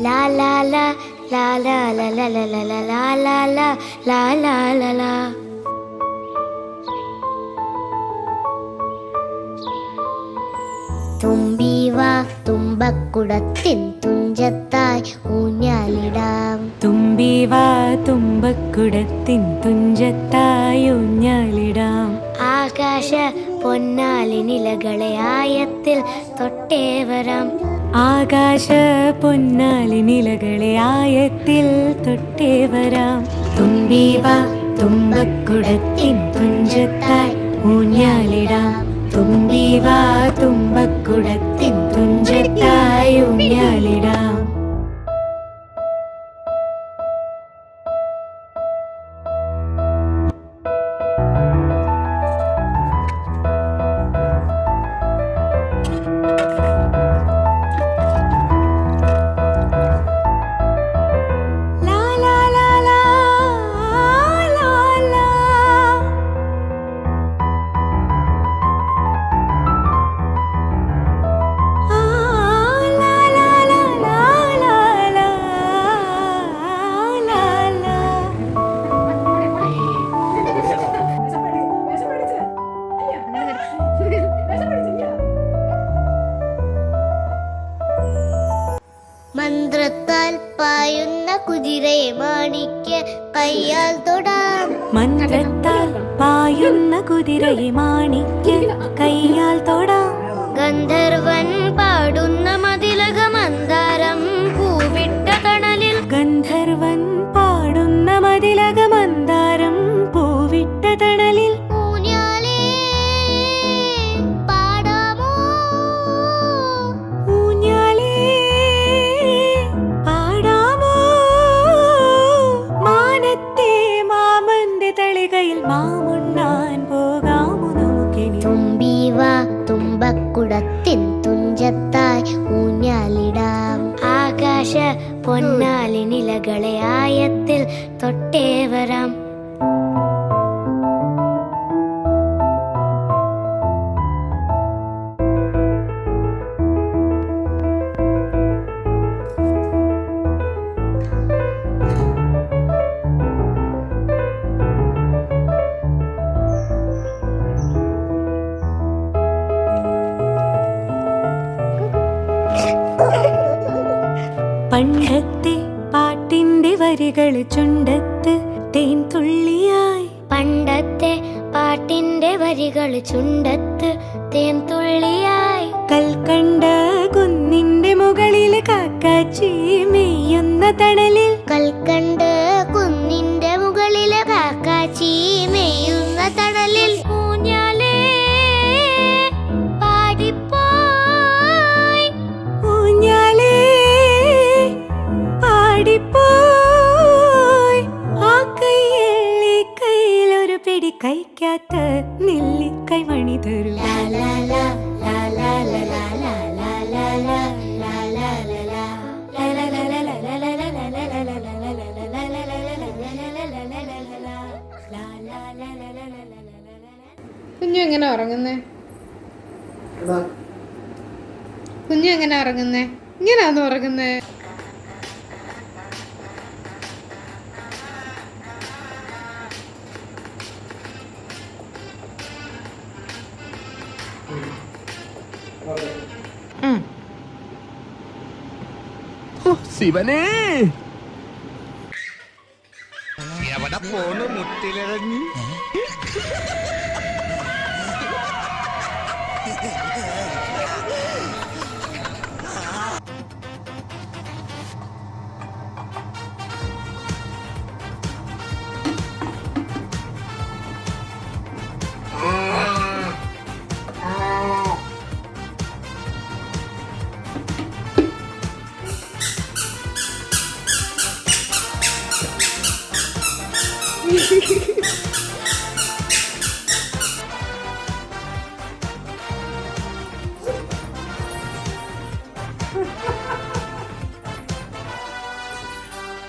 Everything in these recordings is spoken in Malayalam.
La la la la la la la la la la la la la la la la la. തുമ്പിവാ തുമ്പക്കുടത്തിൻ തുഞ്ചത്തായി ഊഞ്ഞാലിടാം. തുമ്പിവാ തുമ്പക്കുടത്തിൻ തുഞ്ചത്തായി ഊഞ്ഞാലിടാം. ആകാശ പൊന്നാലിനിലകളെ ആയത്തിൽ തൊട്ടേ വരാം. ആകാശ പൊന്നാലിനിലകളെ ആയത്തിൽ തൊട്ടേ വരാം. തുമ്പിവാ തുമ്പക്കുടത്തിൻ തുഞ്ചത്തായി ഊഞ്ഞാലിടാം. തുമ്പിവാ തുമ്പക്കുടത്തിൻ തുഞ്ചത്തായി ഊഞ്ഞാലിടാം. മന്ത്രത്താൽ പായുന്ന കുതിരയെ മാണിക്യ കയ്യാൽ തൊടാം. മന്ത്രത്താൽ പായുന്ന കുതിരയെ മാണിക്യ കയ്യാൽ തൊടാം. ഗന്ധർവൻ പാടുന്ന മതിലക മന്ദാരം പൂവിട്ട തണലിൽ. ഗന്ധർവൻ പാടുന്ന മതിലക മന്ദാരം പൂവിട്ട തണലിൽ. ഊഞ്ഞാലേ പാടാമോ? ഊഞ്ഞാലേ പാടാമോ? മാനത്തെ മാമന്റെ തളികയിൽ മാമുണ്ണാൻ പോകാമോ നമുക്കിനി. തുമ്പിവാ തുമ്പക്കുടത്തിൻ തുഞ്ചത്തായി ഊഞ്ഞാലിടാം. ആകാശ പൊന്നാലിനിലകളെ ആയത്തിൽ തൊട്ടേ വരാം. പണ്ടത്തെ പാട്ടിന്റെ വരികൾ ചുണ്ടത്ത് തേൻ തുള്ളിയായി. പണ്ടത്തെ പാട്ടിന്റെ വരികൾ ചുണ്ടത്ത് തേൻ തുള്ളിയായി. കൽക്കണ്ട കുന്നിന്റെ മുകളിൽ കാക്കാച്ചി മെയ്യുന്ന തണലിൽ. കൽക്കണ്ട് കുന്നിന്റെ മുകളിലെ കാക്കാച്ചി മെയ്യുന്ന തണലിൽ. ഊഞ്ഞാലേ പാടിപ്പോയി. ഊഞ്ഞാലേ ചെടി കഴിക്കാത്ത നെല്ലിക്കൈ മണി തരൂ. കുഞ്ഞു എങ്ങനെ ഉറങ്ങുന്നേ? കുഞ്ഞു എങ്ങനെ ഉറങ്ങുന്നേ? ഇങ്ങനെയാണോ ഉറങ്ങുന്നേ? ശിവനേ എവിടെ പോണു മുട്ടിലിറങ്ങി?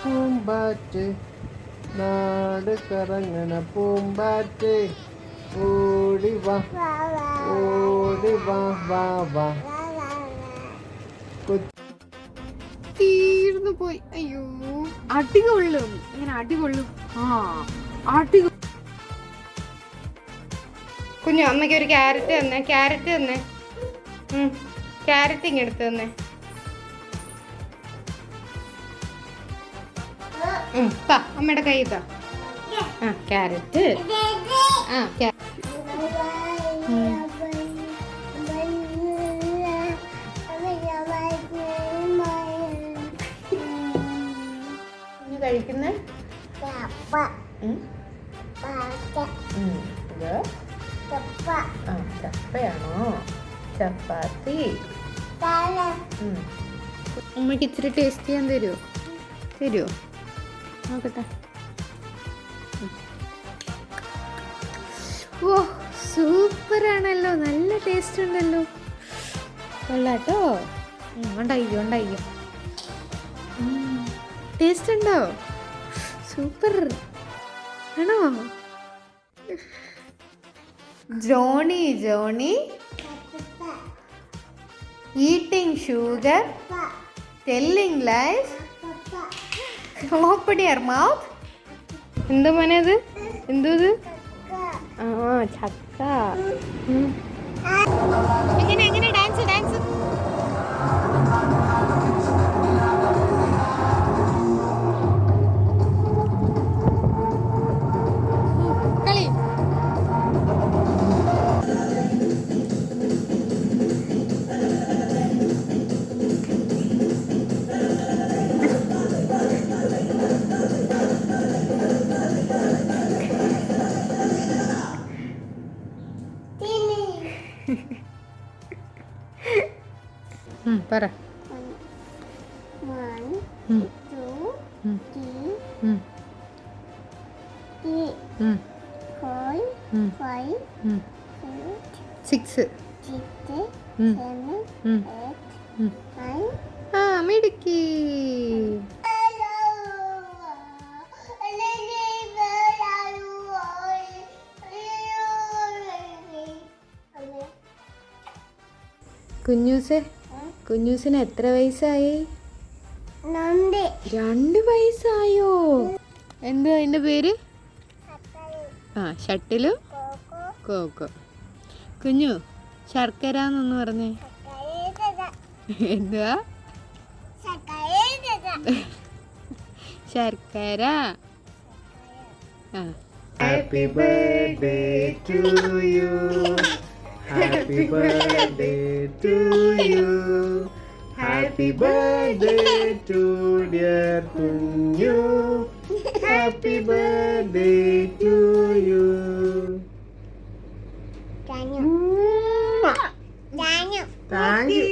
പൂമ്പാറ്റ് നാട് കറങ്ങണ പൂമ്പാറ്റ് ഓടി വാ ഓടി വാ വാ വാ. തീർന്നു പോയി. അയ്യോ, അടികൊള്ളും. ഇങ്ങനെ അടികൊള്ളും. അടി. കുഞ്ഞു അമ്മയ്ക്ക് ഒരു ക്യാരറ്റ് തന്നെ. ക്യാരറ്റ് തന്നെ. ക്യാരറ്റ് ഇങ്ങെടുത്ത് തന്നെ. അമ്മയുടെ കൈ ഇതാ. ക്യാരറ്റ്. കഴിക്കുന്ന ചപ്പയാണോ? ചപ്പാത്തി. ഉമ്മക്ക് ഇച്ചിരി ടേസ്റ്റ് ചെയ്യാൻ തരുമോ? തരുമോ? നോക്കട്ടെ. ഓ, സൂപ്പറാണല്ലോ. നല്ല ടേസ്റ്റ് ഉണ്ടല്ലോ. കൊള്ളാട്ടോ. ഉണ്ടായിക്കോ ഉണ്ടായിക്കോ. ടേസ്റ്റ് ഉണ്ടോ? സൂപ്പർ ആണോ? Johnny Johnny eating sugar, telling life, open your mouth. എന്താ മോനെ ഇത്? എന്തോ ഇത്? ചക്ക. എങ്ങനെ എങ്ങനെ ഡാൻസ് ഡാൻസ്? കളി. പറ. സിക്സ്. മിടുക്കി. കുഞ്ഞൂസേ, കുഞ്ഞൂസിന് എത്ര വയസ്സായി? 2 വയസ്സായോ? എന്താ അതിന്റെ പേര്? Shuttlecock. കുഞ്ഞു ശർക്കര എന്നൊന്ന് പറഞ്ഞേ. എന്തുവാ? ശർക്കര. Happy birthday to you. Happy birthday to you. Happy birthday to dear Kunju. Happy birthday to you. Thank you. Thank you.